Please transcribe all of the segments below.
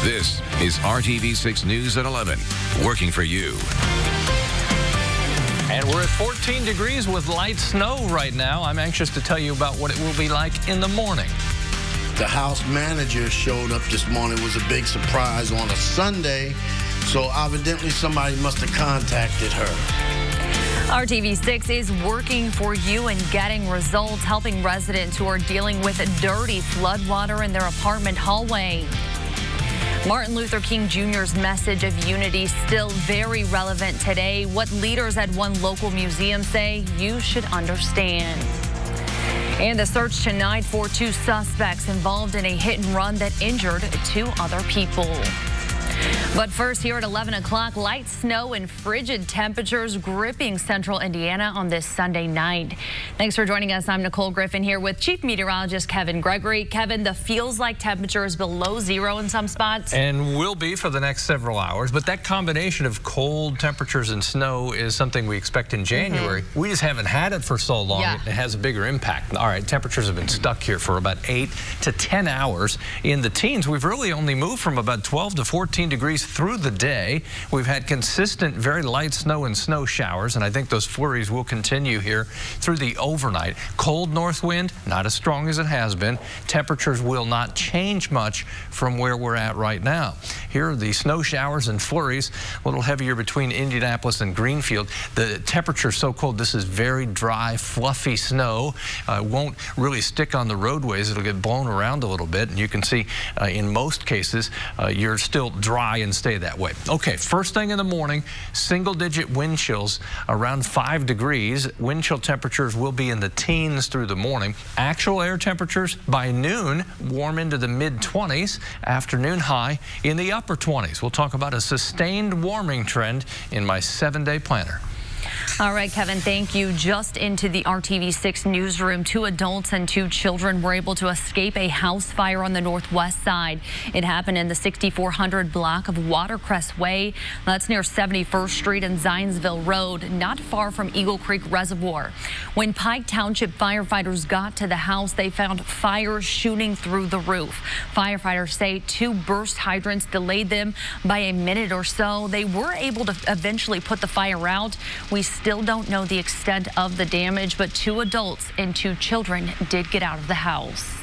This is RTV6 News at 11, working for you. And we're at 14 degrees with light snow right now. I'm anxious to tell you about what it will be like in the morning. The house manager showed up this morning. It was a big surprise on a Sunday, so evidently somebody must have contacted her. RTV6 is working for you and getting results, helping residents who are dealing with dirty floodwater in their apartment hallway. Martin Luther King Jr.'s message of unity still very relevant today. What leaders at one local museum say you should understand. And the search tonight for 2 suspects involved in a hit and run that injured 2 other people. But first, here at 11 o'clock, light snow and frigid temperatures gripping central Indiana on this Sunday night. Thanks for joining us. I'm Nicole Griffin here with Chief Meteorologist Kevin Gregory. Kevin, the feels-like temperature is below 0 in some spots. And will be for the next several hours. But that combination of cold temperatures and snow is something we expect in January. We just haven't had it for so long. Yeah. It has a bigger impact. All right, temperatures have been stuck here for about 8 to 10 hours in the teens. We've really only moved from about 12 to 14 degrees through the day. We've had consistent, very light snow and snow showers, and I think those flurries will continue here through the overnight. Cold north wind, not as strong as it has been. Temperatures will not change much from where we're at right now. Here are the snow showers and flurries, a little heavier between Indianapolis and Greenfield. The temperature is so cold, this is very dry, fluffy snow. Won't really stick on the roadways. It'll get blown around a little bit, and you can see in most cases you're still dry and stay that way. Okay, first thing in the morning, single-digit wind chills around 5 degrees. Wind chill temperatures will be in the teens through the morning. Actual air temperatures by noon warm into the mid-20s. Afternoon high in the upper 20s. We'll talk about a sustained warming trend in my 7-day planner. All right, Kevin, thank you. Just into the RTV6 newsroom, 2 adults and 2 children were able to escape a house fire on the northwest side. It happened in the 6400 block of Watercress Way. That's near 71st Street and Zionsville Road, not far from Eagle Creek Reservoir. When Pike Township firefighters got to the house, they found fire shooting through the roof. Firefighters say 2 burst hydrants delayed them by a minute or so. They were able to eventually put the fire out. We still don't know the extent of the damage, but 2 adults and 2 children did get out of the house.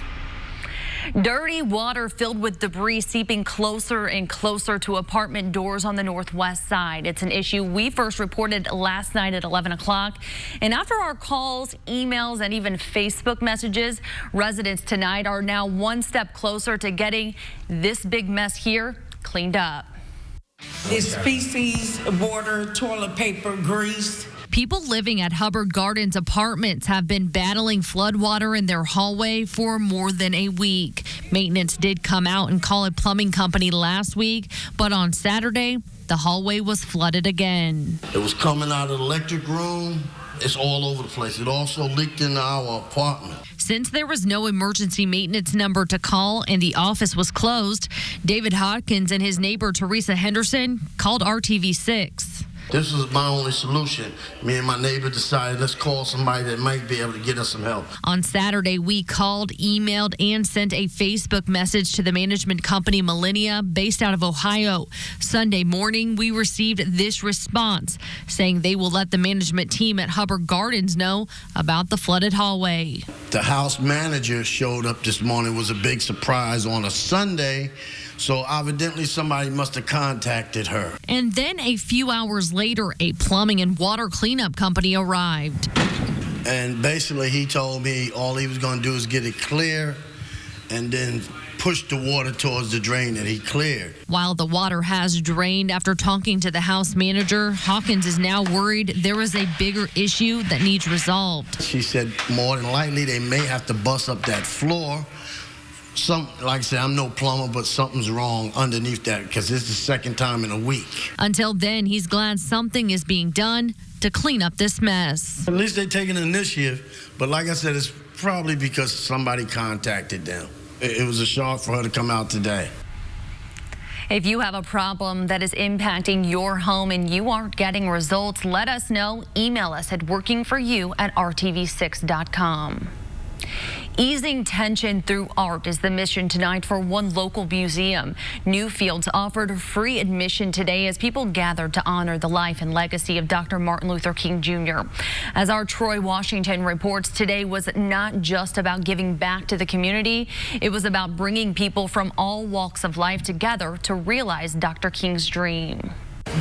Dirty water filled with debris seeping closer and closer to apartment doors on the northwest side. It's an issue we first reported last night at 11 o'clock. And after our calls, emails, and even Facebook messages, residents tonight are now 1 step closer to getting this big mess here cleaned up. It's feces, water, toilet paper, grease. People living at Hubbard Gardens apartments have been battling floodwater in their hallway for more than a week. Maintenance did come out and call a plumbing company last week, but on Saturday, the hallway was flooded again. It was coming out of the electric room. It's all over the place. It also leaked into our apartment. Since there was no emergency maintenance number to call and the office was closed, David Hodkins and his neighbor Teresa Henderson called RTV6. This was my only solution. Me and my neighbor decided, let's call somebody that might be able to get us some help. On Saturday, we called, emailed, and sent a Facebook message to the management company Millennia, based out of Ohio. Sunday morning, we received this response, saying they will let the management team at Hubbard Gardens know about the flooded hallway. The house manager showed up this morning. It was a big surprise on a Sunday, so evidently somebody must have contacted her. And then a few hours later, a plumbing and water cleanup company arrived. And basically he told me all he was going to do is get it clear and then push the water towards the drain that he cleared. While the water has drained, after talking to the house manager, Hawkins is now worried there is a bigger issue that needs resolved. She said more than likely they may have to bust up that floor. Like I said, I'm no plumber, but something's wrong underneath that because this is the second time in a week. Until then, he's glad something is being done to clean up this mess. At least they're taking an initiative, but like I said, it's probably because somebody contacted them. It was a shock for her to come out today. If you have a problem that is impacting your home and you aren't getting results, let us know. Email us at workingforyou@rtv6.com. Easing tension through art is the mission tonight for one local museum. Newfields offered free admission today as people gathered to honor the life and legacy of Dr. Martin Luther King Jr. As our Troy Washington reports, today was not just about giving back to the community. It was about bringing people from all walks of life together to realize Dr. King's dream.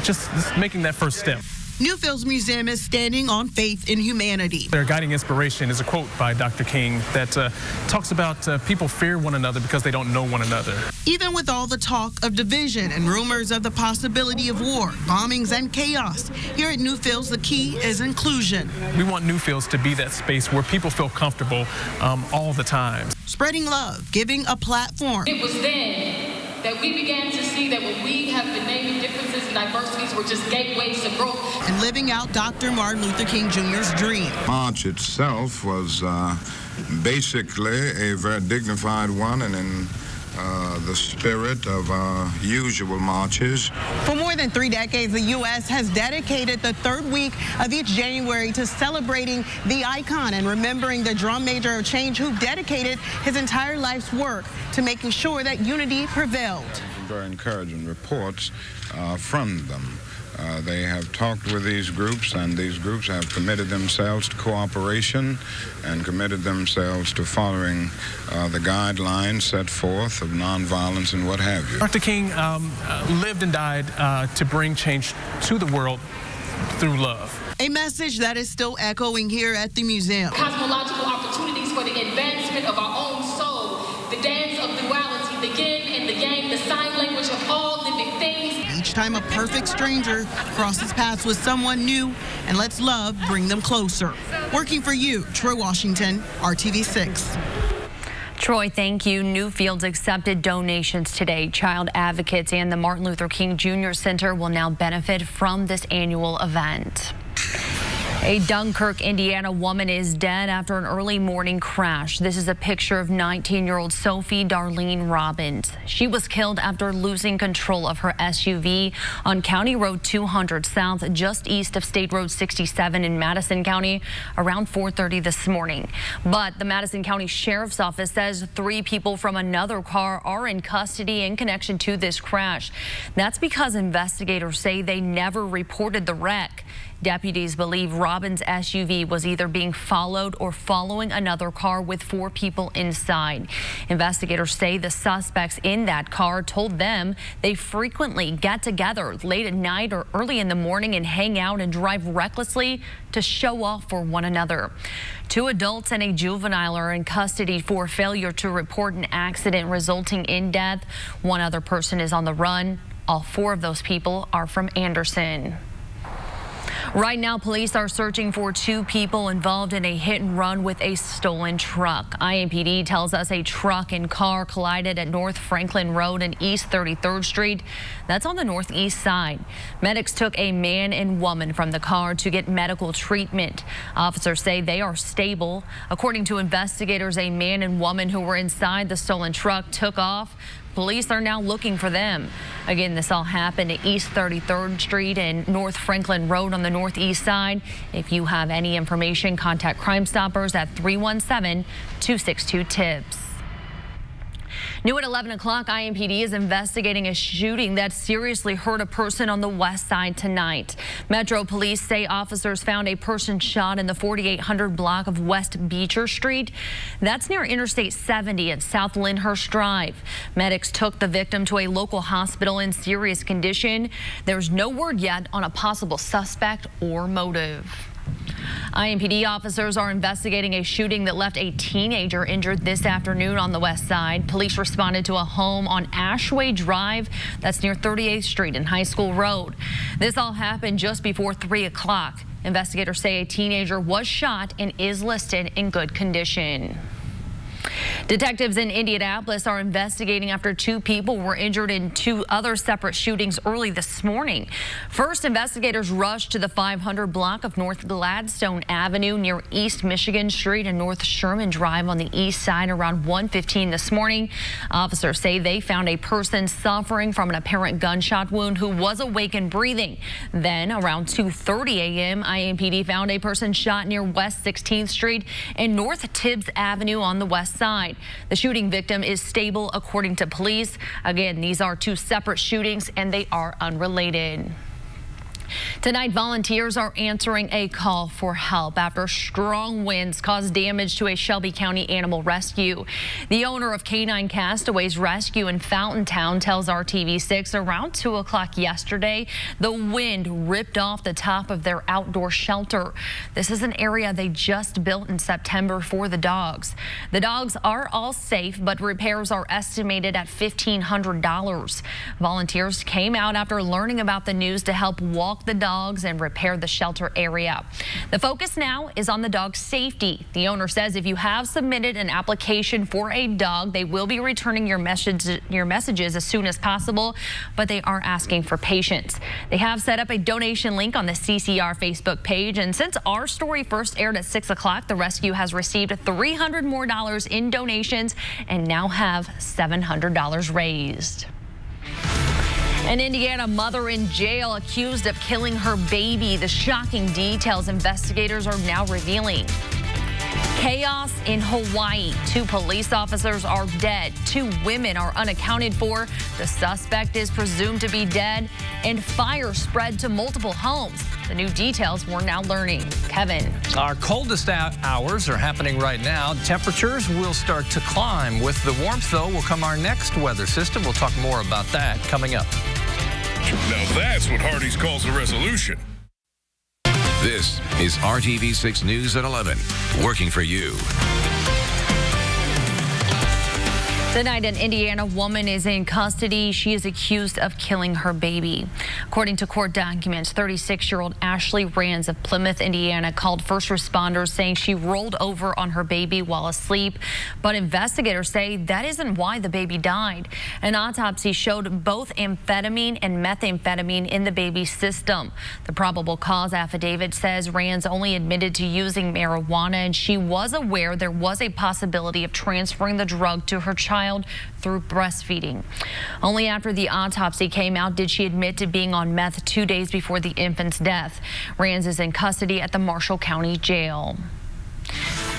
Just making that first step. Newfields Museum is standing on faith in humanity. Their guiding inspiration is a quote by Dr. King that talks about people fear one another because they don't know one another. Even with all the talk of division and rumors of the possibility of war, bombings, and chaos, here at Newfields, the key is inclusion. We want Newfields to be that space where people feel comfortable all the time. Spreading love, giving a platform. It was then that we began to see that what we have been naming differences and diversities were just gateways to growth. And living out Dr. Martin Luther King Jr.'s dream. March itself was basically a very dignified one and in the spirit of our usual marches. For more than 3 decades, the U.S. has dedicated the third week of each January to celebrating the icon and remembering the drum major of change who dedicated his entire life's work to making sure that unity prevailed. Very encouraging reports from them. They have talked with these groups, and these groups have committed themselves to cooperation and committed themselves to following the guidelines set forth of nonviolence and what have you. Dr. King lived and died to bring change to the world through love. A message that is still echoing here at the museum. Cosmological opportunities for the advancement of our own soul, the dance of duality, the yin and the yang, the sign language of all living things. Each time a perfect stranger crosses paths with someone new, and lets love bring them closer. Working for you, Troy Washington, RTV6. Troy, thank you. Newfields accepted donations today. Child advocates and the Martin Luther King Jr. Center will now benefit from this annual event. A Dunkirk, Indiana woman is dead after an early morning crash. This is a picture of 19-year-old Sophie Darlene Robbins. She was killed after losing control of her SUV on County Road 200 South, just east of State Road 67 in Madison County, around 4:30 this morning. But the Madison County Sheriff's Office says 3 people from another car are in custody in connection to this crash. That's because investigators say they never reported the wreck. Deputies believe Robbins' SUV was either being followed or following another car with 4 people inside. Investigators say the suspects in that car told them they frequently get together late at night or early in the morning and hang out and drive recklessly to show off for one another. 2 adults and a juvenile are in custody for failure to report an accident resulting in death. 1 other person is on the run. All 4 of those people are from Anderson. Right now, police are searching for 2 people involved in a hit and run with a stolen truck. IMPD tells us a truck and car collided at North Franklin Road and East 33rd Street. That's on the northeast side. Medics took a man and woman from the car to get medical treatment. Officers say they are stable. According to investigators, a man and woman who were inside the stolen truck took off. Police are now looking for them. Again, this all happened at East 33rd Street and North Franklin Road on the northeast side. If you have any information, contact Crime Stoppers at 317-262-TIPS. New at 11 o'clock, IMPD is investigating a shooting that seriously hurt a person on the west side tonight. Metro Police say officers found a person shot in the 4800 block of West Beecher Street. That's near Interstate 70 at South Lyndhurst Drive. Medics took the victim to a local hospital in serious condition. There's no word yet on a possible suspect or motive. IMPD officers are investigating a shooting that left a teenager injured this afternoon on the west side. Police responded to a home on Ashway Drive, that's near 38th Street and High School Road. This all happened just before 3 o'clock. Investigators say a teenager was shot and is listed in good condition. Detectives in Indianapolis are investigating after 2 people were injured in 2 other separate shootings early this morning. First, investigators rushed to the 500 block of North Gladstone Avenue near East Michigan Street and North Sherman Drive on the east side around 1:15 this morning. Officers say they found a person suffering from an apparent gunshot wound who was awake and breathing. Then around 2:30 a.m., IMPD found a person shot near West 16th Street and North Tibbs Avenue on the west side. The shooting victim is stable, according to police. Again, these are 2 separate shootings and they are unrelated. Tonight, volunteers are answering a call for help after strong winds caused damage to a Shelby County animal rescue. The owner of Canine Castaways Rescue in Fountaintown tells RTV6 around 2 o'clock yesterday, the wind ripped off the top of their outdoor shelter. This is an area they just built in September for the dogs. The dogs are all safe, but repairs are estimated at $1,500. Volunteers came out after learning about the news to help walk the dogs and repair the shelter area. The focus now is on the dog's safety. The owner says if you have submitted an application for a dog, they will be returning your messages as soon as possible, but they are asking for patience. They have set up a donation link on the CCR Facebook page, and since our story first aired at 6 o'clock, the rescue has received $300 more in donations and now have $700 raised. An Indiana mother in jail accused of killing her baby. The shocking details investigators are now revealing. Chaos in Hawaii. 2 police officers are dead. 2 women are unaccounted for. The suspect is presumed to be dead, and fire spread to multiple homes. The new details we're now learning. Kevin. Our coldest hours are happening right now. Temperatures will start to climb. With the warmth, though, will come our next weather system. We'll talk more about that coming up. Now that's what Hardee's calls a resolution. This is RTV6 News at 11, working for you. Tonight, an Indiana woman is in custody. She is accused of killing her baby. According to court documents, 36-year-old Ashley Rands of Plymouth, Indiana, called first responders saying she rolled over on her baby while asleep. But investigators say that isn't why the baby died. An autopsy showed both amphetamine and methamphetamine in the baby's system. The probable cause affidavit says Rands only admitted to using marijuana, and she was aware there was a possibility of transferring the drug to her child through breastfeeding. Only after the autopsy came out did she admit to being on meth 2 days before the infant's death. Rands is in custody at the Marshall County Jail.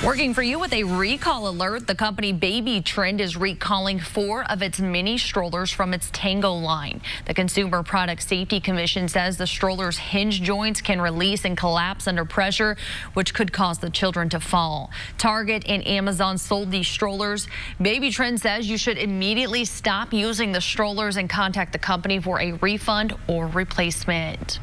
Working for you with a recall alert, the company Baby Trend is recalling 4 of its mini strollers from its Tango line. The Consumer Product Safety Commission says the strollers' hinge joints can release and collapse under pressure, which could cause the children to fall. Target and Amazon sold these strollers. Baby Trend says you should immediately stop using the strollers and contact the company for a refund or replacement.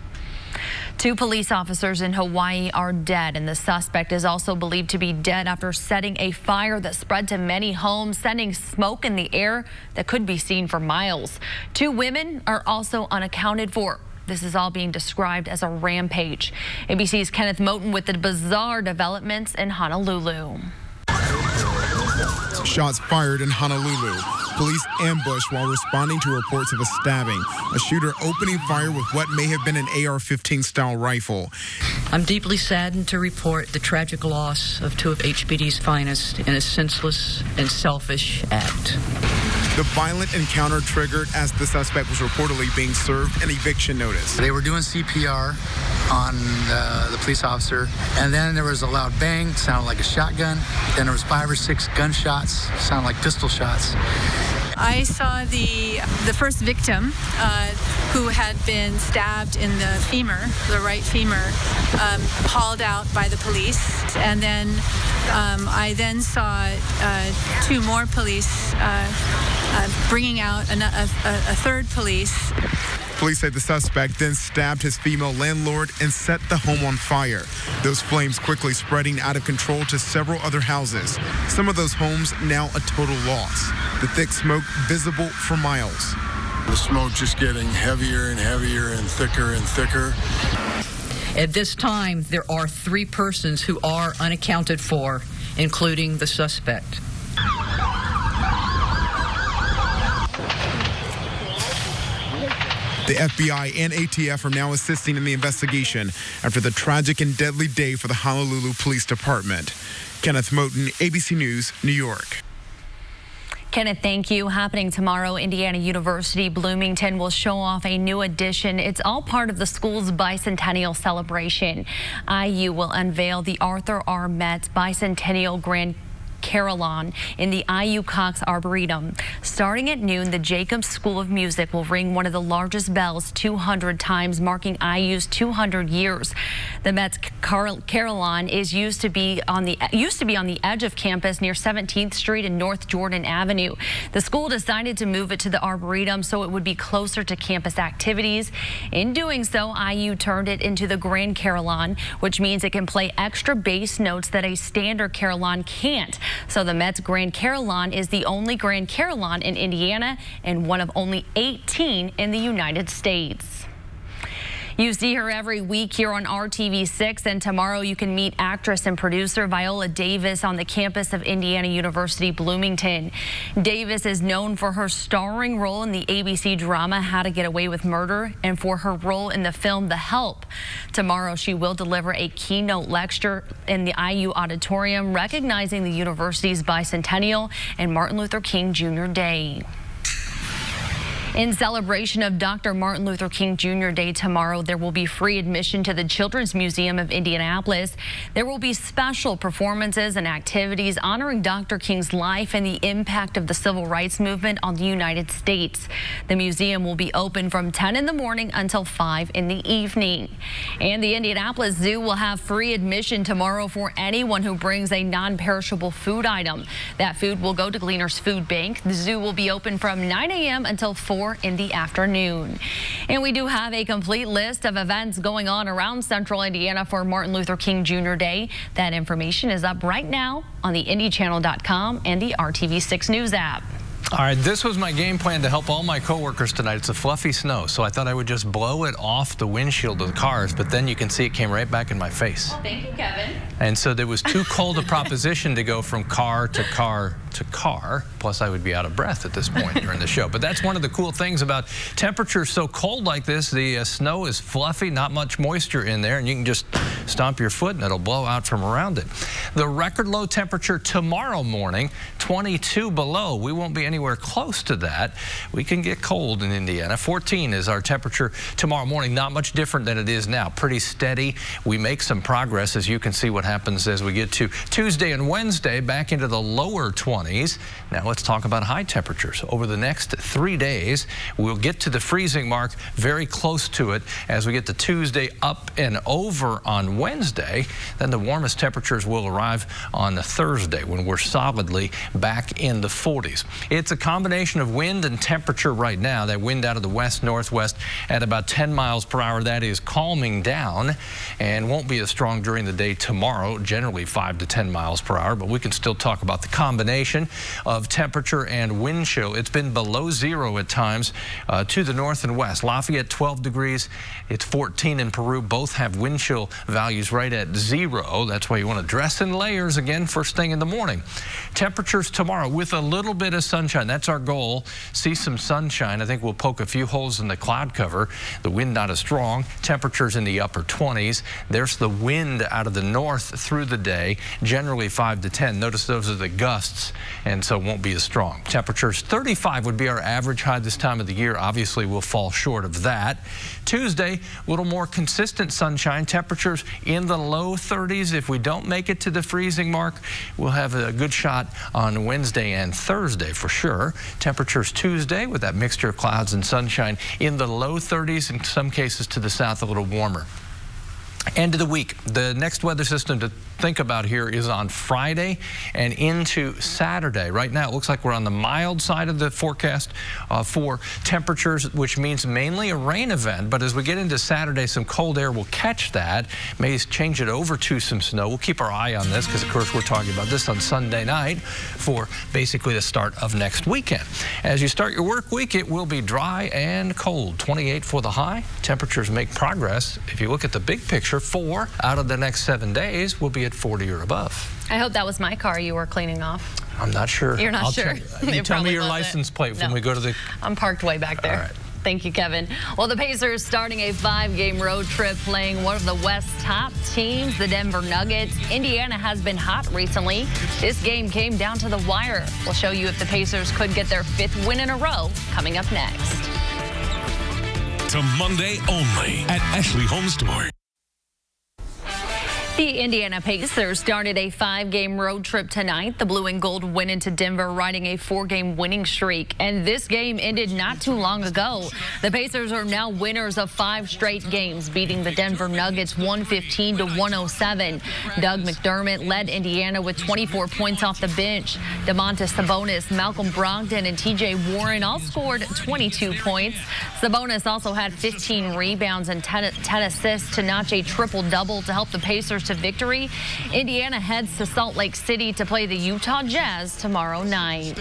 2 police officers in Hawaii are dead, and the suspect is also believed to be dead after setting a fire that spread to many homes, sending smoke in the air that could be seen for miles. 2 women are also unaccounted for. This is all being described as a rampage. ABC's Kenneth Moten with the bizarre developments in Honolulu. Shots fired in Honolulu. Police ambushed while responding to reports of a stabbing. A shooter opening fire with what may have been an AR-15 style rifle. I'm deeply saddened to report the tragic loss of 2 of HPD's finest in a senseless and selfish act. The violent encounter triggered as the suspect was reportedly being served an eviction notice. They were doing CPR on the police officer, and then there was a loud bang, sounded like a shotgun. Then there was 5 or 6 gunshots, sounded like pistol shots. I saw the first victim who had been stabbed in the femur, the right femur, hauled out by the police, and then I then saw 2 more police bringing out a third police. Police say the suspect then stabbed his female landlord and set the home on fire. Those flames quickly spreading out of control to several other houses. Some of those homes now a total loss. The thick smoke visible for miles. The smoke just getting heavier and heavier and thicker. At this time, there are 3 persons who are unaccounted for, including the suspect. The FBI and ATF are now assisting in the investigation after the tragic and deadly day for the Honolulu Police Department. Kenneth Moten, ABC News, New York. Kenneth, thank you. Happening tomorrow, Indiana University Bloomington will show off a new addition. It's all part of the school's bicentennial celebration. IU will unveil the Arthur R. Metz Bicentennial Grand Carillon in the IU Cox Arboretum. Starting at noon, the Jacobs School of Music will ring one of the largest bells 200 times, marking IU's 200 years. The Metz Carillon used to be on the edge of campus near 17th Street and North Jordan Avenue. The school decided to move it to the Arboretum so it would be closer to campus activities. In doing so, IU turned it into the Grand Carillon, which means it can play extra bass notes that a standard carillon can't. So the Metz Grand Carillon is the only Grand Carillon in Indiana and one of only 18 in the United States. You see her every week here on RTV6, and tomorrow you can meet actress and producer Viola Davis on the campus of Indiana University Bloomington. Davis is known for her starring role in the ABC drama How to Get Away with Murder and for her role in the film The Help. Tomorrow she will deliver a keynote lecture in the IU auditorium recognizing the university's bicentennial and Martin Luther King Jr. Day. In celebration of Dr. Martin Luther King Jr. Day tomorrow, there will be free admission to the Children's Museum of Indianapolis. There will be special performances and activities honoring Dr. King's life and the impact of the civil rights movement on the United States. The museum will be open from 10 in the morning until 5 in the evening. And the Indianapolis Zoo will have free admission tomorrow for anyone who brings a non-perishable food item. That food will go to Gleaner's Food Bank. The zoo will be open from 9 a.m. until 4 in the afternoon. And we do have a complete list of events going on around Central Indiana for Martin Luther King Jr. Day. That information is up right now on the IndyChannel.com and the RTV6 News app. All right, this was my game plan to help all my coworkers tonight. It's a fluffy snow, so I thought I would just blow it off the windshield of the cars, but then you can see it came right back in my face. Well, thank you, Kevin. And so there was too cold a proposition to go from car to car to car. Plus, I would be out of breath at this point during the show. But that's one of the cool things about temperatures so cold like this. The snow is fluffy, not much moisture in there, and you can just stomp your foot and it'll blow out from around it. The record low temperature tomorrow morning, 22 below. We won't be anywhere close to that. We can get cold in Indiana. 14 is our temperature tomorrow morning. Not much different than it is now. Pretty steady. We make some progress, as you can see what happens as we get to Tuesday and Wednesday, back into the lower 20s. Now let's talk about high temperatures. Over the next 3 days, we'll get to the freezing mark, very close to it, as we get to Tuesday up and over on Wednesday. Then the warmest temperatures will arrive on the Thursday when we're solidly back in the 40s. It's a combination of wind and temperature right now. That wind out of the west-northwest at about 10 miles per hour. That is calming down and won't be as strong during the day tomorrow, generally 5 to 10 miles per hour, but we can still talk about the combination of temperature and wind chill. It's been below zero at times to the north and west. Lafayette 12 degrees. It's 14 in Peru. Both have wind chill values right at 0. That's why you want to dress in layers again first thing in the morning. Temperatures tomorrow with a little bit of sunshine. That's our goal. See some sunshine. I think we'll poke a few holes in the cloud cover. The wind not as strong. Temperatures in the upper 20s. There's the wind out of the north through the day, generally 5 to 10. Notice those are the gusts, and so it won't be as strong. Temperatures 35 would be our average high this time of the year. Obviously, we'll fall short of that. Tuesday, a little more consistent sunshine. Temperatures in the low 30s. If we don't make it to the freezing mark, we'll have a good shot on Wednesday and Thursday for sure. Temperatures Tuesday with that mixture of clouds and sunshine in the low 30s, in some cases to the south a little warmer. End of the week. The next weather system to think about here is on Friday and into Saturday. Right now, it looks like we're on the mild side of the forecast for temperatures, which means mainly a rain event. But as we get into Saturday, some cold air will catch that, may change it over to some snow. We'll keep our eye on this because, of course, we're talking about this on Sunday night for basically the start of next weekend. As you start your work week, it will be dry and cold. 28 for the high. Temperatures make progress. If you look at the big picture, 4 out of the next 7 days will be at 40 or above. I hope that was my car you were cleaning off. I'm not sure. You're not sure? You tell me your license plate when we go to the... I'm parked way back there. All right. Thank you, Kevin. Well, the Pacers starting a 5-game road trip playing one of the West's top teams, the Denver Nuggets. Indiana has been hot recently. This game came down to the wire. We'll show you if the Pacers could get their 5th win in a row coming up next. To Monday only at Ashley Home Store. The Indiana Pacers started a 5-game road trip tonight. The blue and gold went into Denver riding a 4-game winning streak. And this game ended not too long ago. The Pacers are now winners of 5 straight games, beating the Denver Nuggets 115 to 107. Doug McDermott led Indiana with 24 points off the bench. Domantas Sabonis, Malcolm Brogdon, and TJ Warren all scored 22 points. Sabonis also had 15 rebounds and 10 assists to notch a triple-double to help the Pacers to victory. Indiana heads to Salt Lake City to play the Utah Jazz tomorrow night.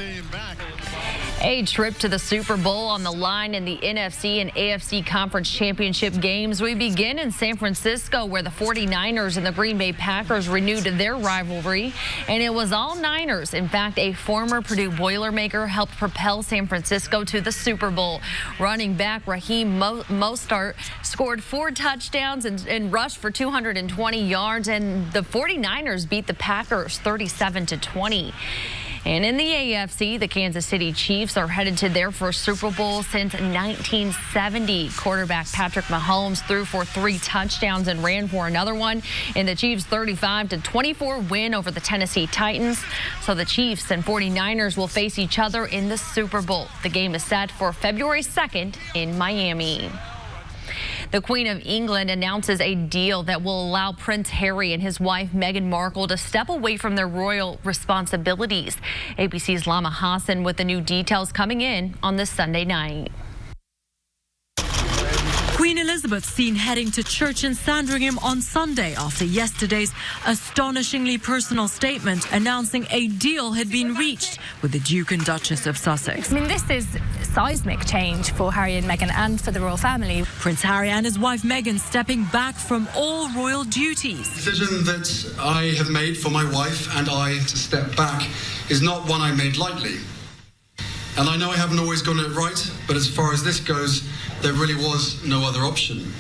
A trip to the Super Bowl on the line in the NFC and AFC Conference Championship games. We begin in San Francisco, where the 49ers and the Green Bay Packers renewed their rivalry, and it was all Niners. In fact, a former Purdue Boilermaker helped propel San Francisco to the Super Bowl. Running back Raheem Mostert scored 4 touchdowns and rushed for 220 yards, and the 49ers beat the Packers 37-20. And in the AFC, the Kansas City Chiefs are headed to their first Super Bowl since 1970. Quarterback Patrick Mahomes threw for 3 touchdowns and ran for another one in the Chiefs' 35-24 win over the Tennessee Titans. So the Chiefs and 49ers will face each other in the Super Bowl. The game is set for February 2nd in Miami. The Queen of England announces a deal that will allow Prince Harry and his wife Meghan Markle to step away from their royal responsibilities. ABC's Lama Hassan with the new details coming in on this Sunday night. Queen Elizabeth seen heading to church in Sandringham on Sunday after yesterday's astonishingly personal statement announcing a deal had been reached with the Duke and Duchess of Sussex. I mean, this is seismic change for Harry and Meghan and for the royal family. Prince Harry and his wife Meghan stepping back from all royal duties. The decision that I have made for my wife and I to step back is not one I made lightly. And I know I haven't always gotten it right, but as far as this goes, there really was no other option.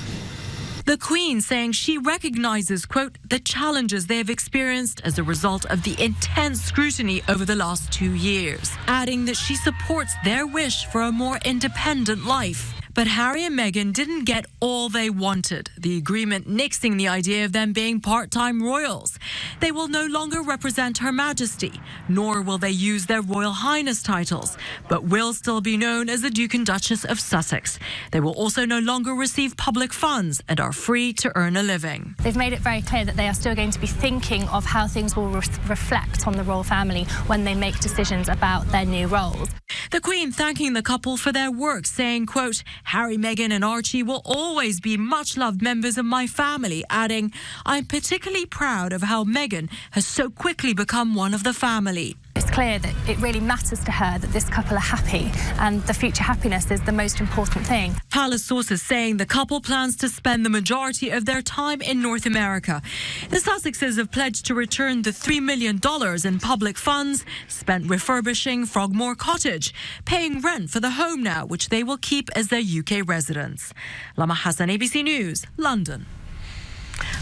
The Queen saying she recognises, quote, the challenges they have experienced as a result of the intense scrutiny over the last 2 years, adding that she supports their wish for a more independent life. But Harry and Meghan didn't get all they wanted, the agreement nixing the idea of them being part-time royals. They will no longer represent Her Majesty, nor will they use their Royal Highness titles, but will still be known as the Duke and Duchess of Sussex. They will also no longer receive public funds and are free to earn a living. They've made it very clear that they are still going to be thinking of how things will reflect on the royal family when they make decisions about their new roles. The Queen thanking the couple for their work, saying, quote, Harry, Meghan and Archie will always be much-loved members of my family, adding, I'm particularly proud of how Meghan has so quickly become one of the family. It's clear that it really matters to her that this couple are happy, and the future happiness is the most important thing. Palace sources saying the couple plans to spend the majority of their time in North America. The Sussexes have pledged to return the $3 million in public funds spent refurbishing Frogmore Cottage, paying rent for the home now, which they will keep as their UK residence. Lama Hassan, ABC News, London.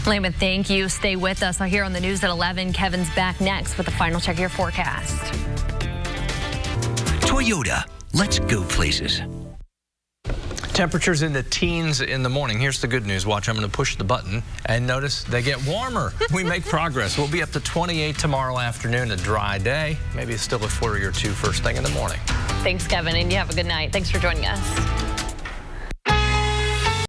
Lama, thank you. Stay with us. Here on the news at 11, Kevin's back next with the final check of your forecast. Toyota, let's go places. Temperatures in the teens in the morning. Here's the good news. Watch, I'm going to push the button and notice they get warmer. We make progress. We'll be up to 28 tomorrow afternoon, a dry day. Maybe still a flurry or two first thing in the morning. Thanks, Kevin, and you have a good night. Thanks for joining us.